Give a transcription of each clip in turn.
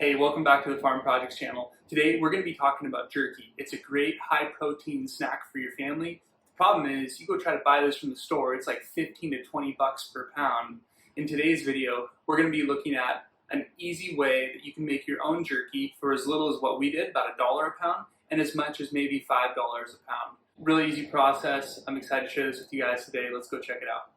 Hey, welcome back to the Farm Projects channel. Today we're going to be talking about jerky. It's a great high protein snack for your family. The problem is you go try to buy this from the store, it's like 15 to 20 bucks per pound. In today's video, we're going to be looking at an easy way that you can make your own jerky for as little as what we did, about $1 a pound, and as much as maybe $5 a pound. Really easy process. I'm excited to share this with you guys today. Let's go check it out.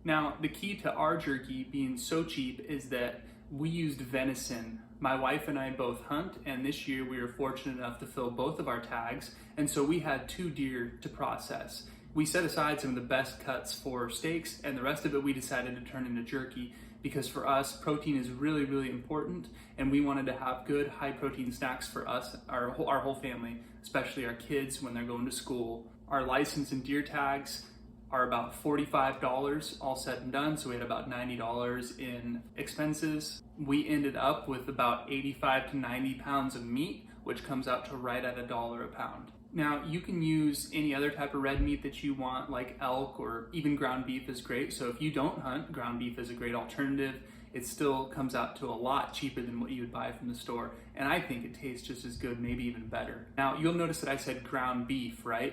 Now, the key to our jerky being so cheap is that we used venison. My wife and I both hunt, and this year we were fortunate enough to fill both of our tags, and so we had 2 deer to process. We set aside some of the best cuts for steaks, and the rest of it we decided to turn into jerky because for us, protein is really, really important, and we wanted to have good high protein snacks for us, our whole family, especially our kids when they're going to school. Our license and deer tags are about $45 all said and done, so we had about $90 in expenses. We ended up with about 85 to 90 pounds of meat, which comes out to right at $1 a pound. Now, you can use any other type of red meat that you want, like elk or even ground beef is great. So if you don't hunt, ground beef is a great alternative. It still comes out to a lot cheaper than what you would buy from the store, and I think it tastes just as good, maybe even better. Now, you'll notice that I said ground beef, right?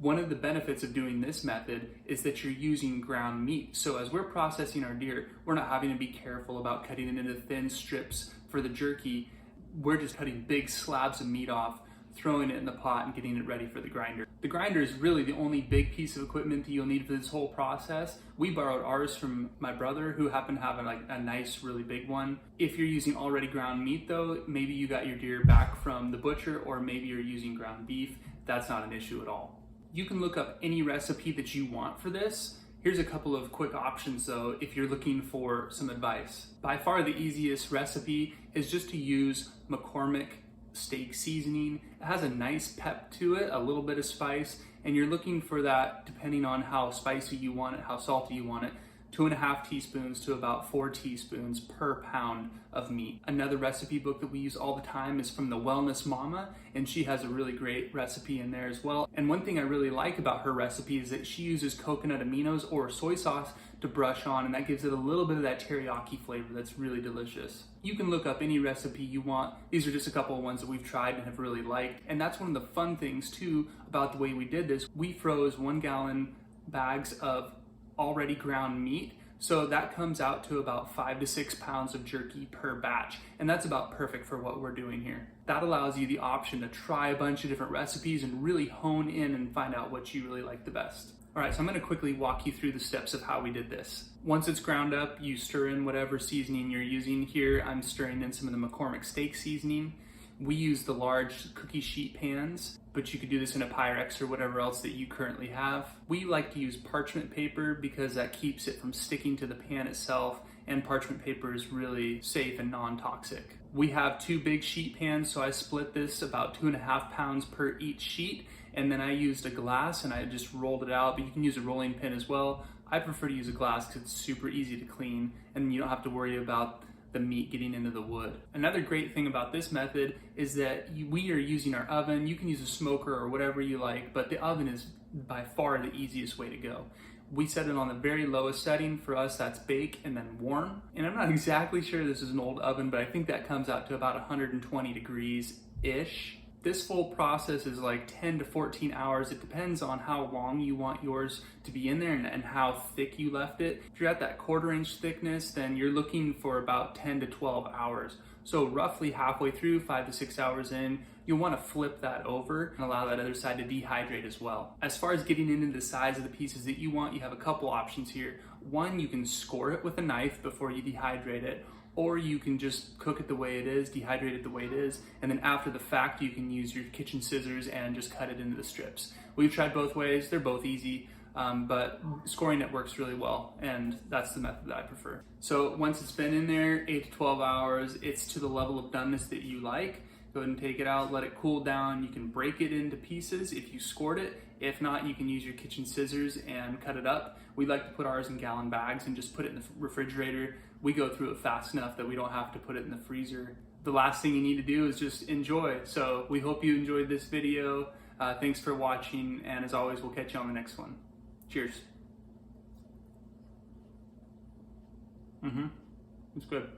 One of the benefits of doing this method is that you're using ground meat. So as we're processing our deer, we're not having to be careful about cutting it into thin strips for the jerky. We're just cutting big slabs of meat off, throwing it in the pot and getting it ready for the grinder. The grinder is really the only big piece of equipment that you'll need for this whole process. We borrowed ours from my brother, who happened to have a nice, really big one. If you're using already ground meat though, maybe you got your deer back from the butcher, or maybe you're using ground beef. That's not an issue at all. You can look up any recipe that you want for this. Here's a couple of quick options though if you're looking for some advice. By far the easiest recipe is just to use McCormick steak seasoning. It has a nice pep to it, a little bit of spice, and you're looking for that depending on how spicy you want it, how salty you want it. 2.5 teaspoons to about 4 teaspoons per pound of meat. Another recipe book that we use all the time is from the Wellness Mama, and she has a really great recipe in there as well. And one thing I really like about her recipe is that she uses coconut aminos or soy sauce to brush on, and that gives it a little bit of that teriyaki flavor that's really delicious. You can look up any recipe you want. These are just a couple of ones that we've tried and have really liked. And that's one of the fun things too about the way we did this. We froze 1-gallon bags of already ground meat, so that comes out to about 5 to 6 pounds of jerky per batch, and that's about perfect for what we're doing here. That allows you the option to try a bunch of different recipes and really hone in and find out what you really like the best. All right, so I'm going to quickly walk you through the steps of how we did this. Once it's ground up, you stir in whatever seasoning you're using. Here I'm stirring in some of the McCormick steak seasoning. We use the large cookie sheet pans, but you could do this in a Pyrex or whatever else that you currently have. We like to use parchment paper because that keeps it from sticking to the pan itself, and parchment paper is really safe and non-toxic. We have 2 big sheet pans, so I split this about 2.5 pounds per each sheet, and then I used a glass and I just rolled it out, but you can use a rolling pin as well. I prefer to use a glass because it's super easy to clean and you don't have to worry about the meat getting into the wood. Another great thing about this method is that we are using our oven. You can use a smoker or whatever you like, but the oven is by far the easiest way to go. We set it on the very lowest setting. For us, that's bake and then warm. And I'm not exactly sure this is an old oven, but I think that comes out to about 120 degrees-ish. This full process is like 10 to 14 hours. It depends on how long you want yours to be in there and how thick you left it. If you're at that 1/4 inch thickness, then you're looking for about 10 to 12 hours. So roughly halfway through, 5 to 6 hours in, you'll want to flip that over and allow that other side to dehydrate as well. As far as getting into the size of the pieces that you want, you have a couple options here. One, you can score it with a knife before you dehydrate it, or you can just cook it the way it is, dehydrate it the way it is, and then after the fact, you can use your kitchen scissors and just cut it into the strips. We've tried both ways, they're both easy, but scoring it works really well, and that's the method that I prefer. So once it's been in there, 8 to 12 hours, it's to the level of doneness that you like. Go ahead and take it out, let it cool down. You can break it into pieces if you scored it. If not, you can use your kitchen scissors and cut it up. We like to put ours in gallon bags and just put it in the refrigerator. We go through it fast enough that we don't have to put it in the freezer. The last thing you need to do is just enjoy. So we hope you enjoyed this video. Thanks for watching, and as always, we'll catch you on the next one. Cheers. It's good.